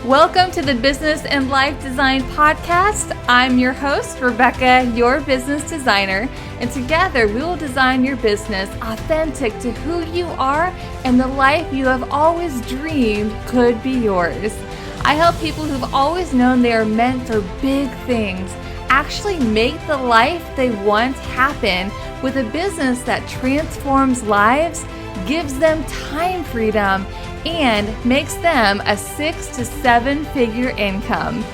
Welcome to the Business and Life Design Podcast. I'm your host, Rebecca, your business designer, and together we will design your business authentic to who you are and the life you have always dreamed could be yours. I help people who've always known they are meant for big things actually make the life they want happen with a business that transforms lives, gives them time freedom, and makes them a 6 to 7 figure income.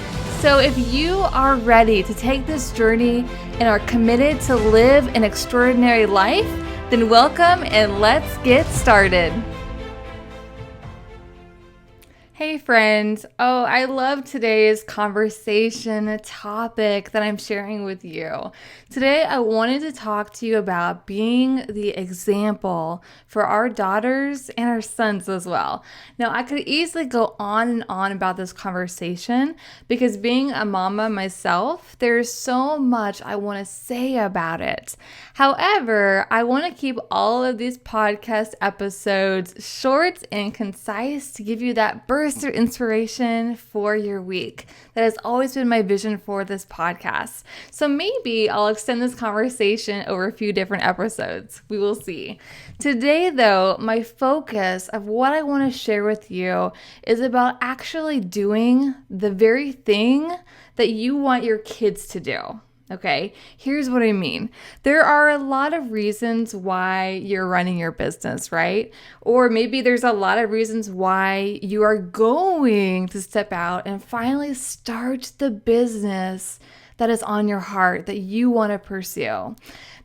So if you are ready to take this journey and are committed to live an extraordinary life, then welcome and let's get started. Hey friends, I love today's conversation topic that I'm sharing with you. Today I wanted to talk to you about being the example for our daughters and our sons as well. Now I could easily go on and on about this conversation because being a mama myself, there's so much I want to say about it. However, I want to keep all of these podcast episodes short and concise to give you that burst of inspiration for your week. That has always been my vision for this podcast. So maybe I'll extend this conversation over a few different episodes. We will see. Today, though, my focus of what I want to share with you is about actually doing the very thing that you want your kids to do. Okay, here's what I mean. There are a lot of reasons why you're running your business, right? Or maybe there's a lot of reasons why you are going to step out and finally start the business that is on your heart that you want to pursue.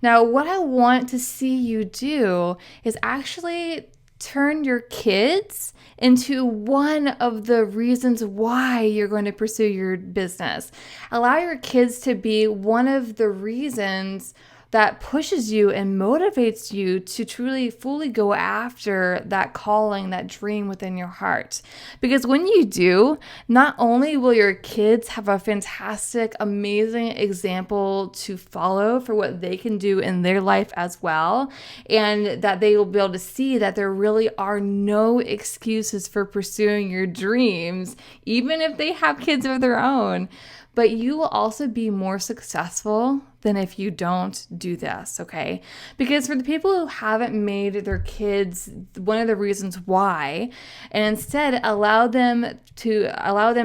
Now, what I want to see you do is actually turn your kids into one of the reasons why you're going to pursue your business. Allow your kids to be one of the reasons that pushes you and motivates you to truly fully go after that calling, that dream within your heart. Because when you do, not only will your kids have a fantastic, amazing example to follow for what they can do in their life as well, and that they will be able to see that there really are no excuses for pursuing your dreams, even if they have kids of their own. But you will also be more successful than if you don't do this, okay? Because for the people who haven't made their kids one of the reasons why, and instead allow them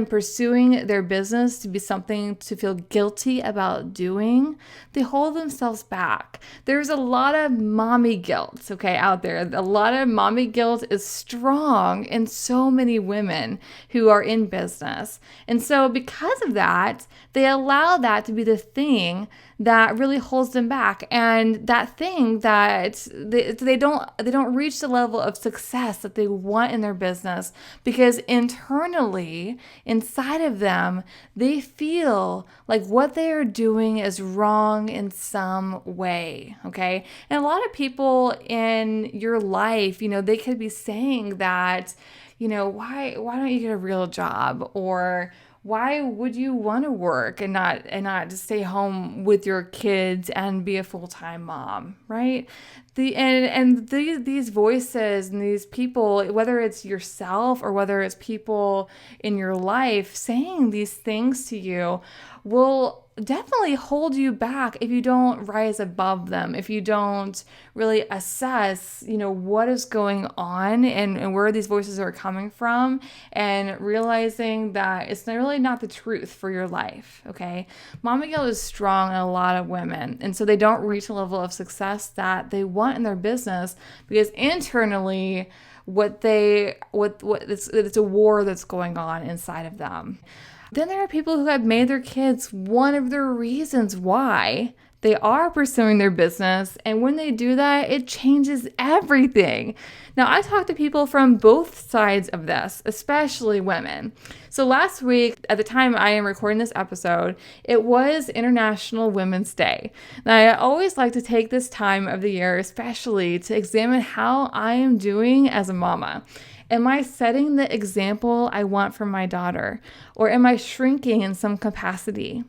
pursuing their business to be something to feel guilty about doing, they hold themselves back. There's a lot of mommy guilt, okay, out there. A lot of mommy guilt is strong in so many women who are in business. And so because of that, they allow that to be the thing that really holds them back, and that thing that they don't reach the level of success that they want in their business because internally inside of them they feel like what they are doing is wrong in some way. Okay, and a lot of people in your life, they could be saying that, why don't you get a real job, or why would you want to work and not just stay home with your kids and be a full-time mom, right? These voices and these people, whether it's yourself or whether it's people in your life saying these things to you, will definitely hold you back if you don't rise above them, if you don't really assess, what is going on and where these voices are coming from, and realizing that it's really not the truth for your life, okay? Mama guilt is strong in a lot of women, and so they don't reach a level of success that they want in their business because internally it's a war that's going on inside of them. Then there are people who have made their kids one of the reasons why they are pursuing their business. And when they do that, it changes everything. Now, I talk to people from both sides of this, especially women. So last week, at the time I am recording this episode, it was International Women's Day. Now, I always like to take this time of the year, especially to examine how I am doing as a mama. Am I setting the example I want for my daughter? Or am I shrinking in some capacity?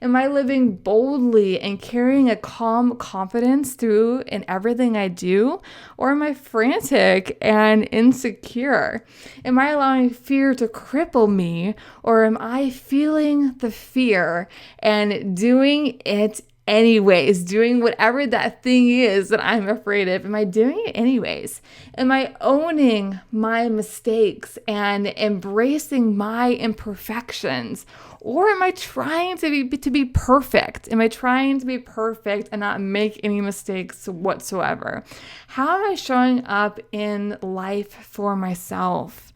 Am I living boldly and carrying a calm confidence through in everything I do? Or am I frantic and insecure? Am I allowing fear to cripple me? Or am I feeling the fear and doing it anyways, doing whatever that thing is that I'm afraid of? Am I doing it anyways? Am I owning my mistakes and embracing my imperfections? Or am I trying to be perfect? Am I trying to be perfect and not make any mistakes whatsoever? How am I showing up in life for myself?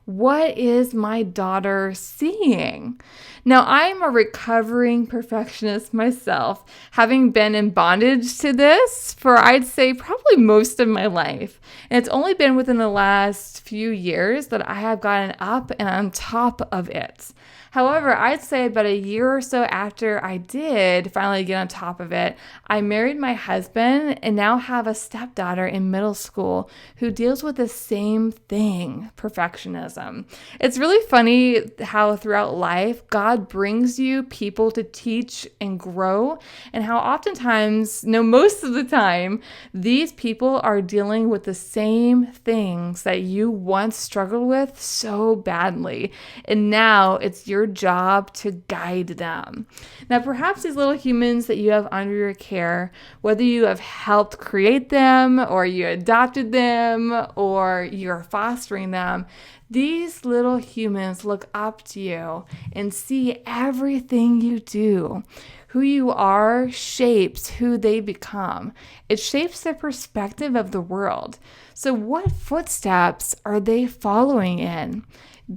What is my daughter seeing? Now, I'm a recovering perfectionist myself, having been in bondage to this for, I'd say, probably most of my life. And it's only been within the last few years that I have gotten up and on top of it. However, I'd say about a year or so after I did finally get on top of it, I married my husband and now have a stepdaughter in middle school who deals with the same thing, perfectionism. It's really funny how throughout life, God brings you people to teach and grow, and how oftentimes, no, most of the time, these people are dealing with the same things that you once struggled with so badly. And now it's your job to guide them. Now, perhaps these little humans that you have under your care, whether you have helped create them or you adopted them or you're fostering them, these little humans look up to you and see everything you do. Who you are shapes who they become. It shapes their perspective of the world. So what footsteps are they following in?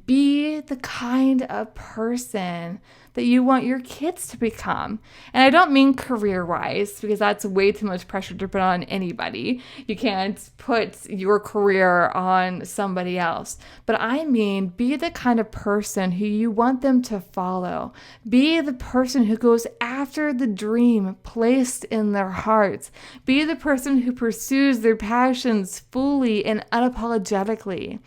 Be the kind of person that you want your kids to become. And I don't mean career-wise, because that's way too much pressure to put on anybody. You can't put your career on somebody else. But I mean, be the kind of person who you want them to follow. Be the person who goes after the dream placed in their hearts. Be the person who pursues their passions fully and unapologetically.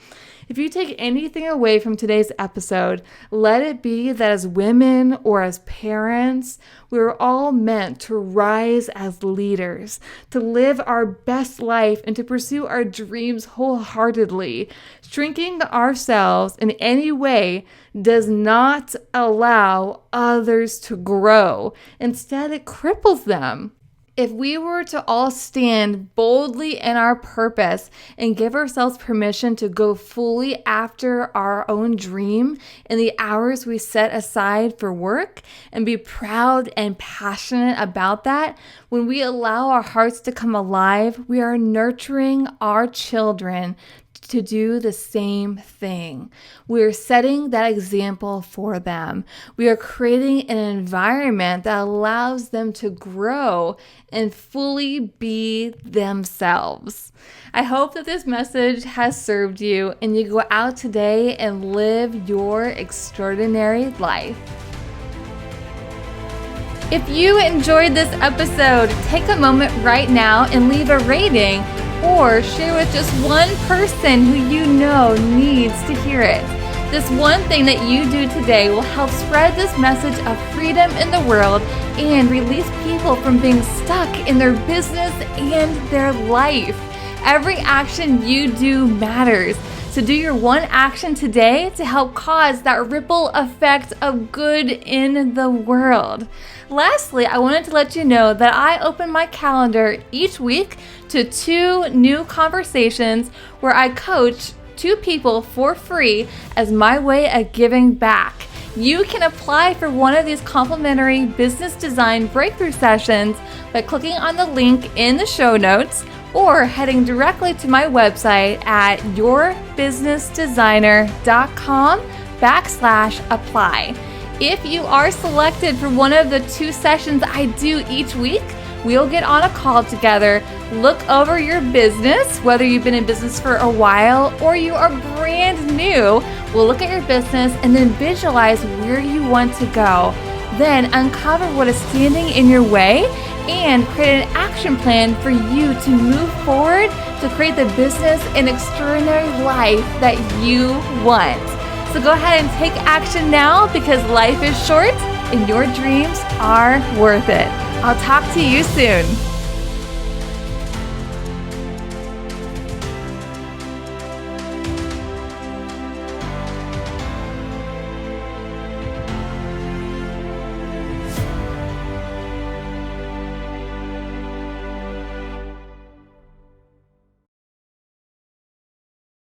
If you take anything away from today's episode, let it be that as women or as parents, we're all meant to rise as leaders, to live our best life and to pursue our dreams wholeheartedly. Shrinking ourselves in any way does not allow others to grow. Instead, it cripples them. If we were to all stand boldly in our purpose and give ourselves permission to go fully after our own dream in the hours we set aside for work and be proud and passionate about that, when we allow our hearts to come alive, we are nurturing our children to do the same thing. We're setting that example for them. We are creating an environment that allows them to grow and fully be themselves. I hope that this message has served you and you go out today and live your extraordinary life. If you enjoyed this episode, take a moment right now and leave a rating or share with just one person who you know needs to hear it. This one thing that you do today will help spread this message of freedom in the world and release people from being stuck in their business and their life. Every action you do matters. So do your one action today to help cause that ripple effect of good in the world. Lastly, I wanted to let you know that I open my calendar each week to 2 new conversations where I coach 2 people for free as my way of giving back. You can apply for one of these complimentary business design breakthrough sessions by clicking on the link in the show notes or heading directly to my website at yourbusinessdesigner.com/apply. If you are selected for one of the 2 sessions I do each week, we'll get on a call together, look over your business, whether you've been in business for a while or you are brand new. We'll look at your business and then visualize where you want to go. Then uncover what is standing in your way and create an action plan for you to move forward to create the business and extraordinary life that you want. So go ahead and take action now because life is short and your dreams are worth it. I'll talk to you soon.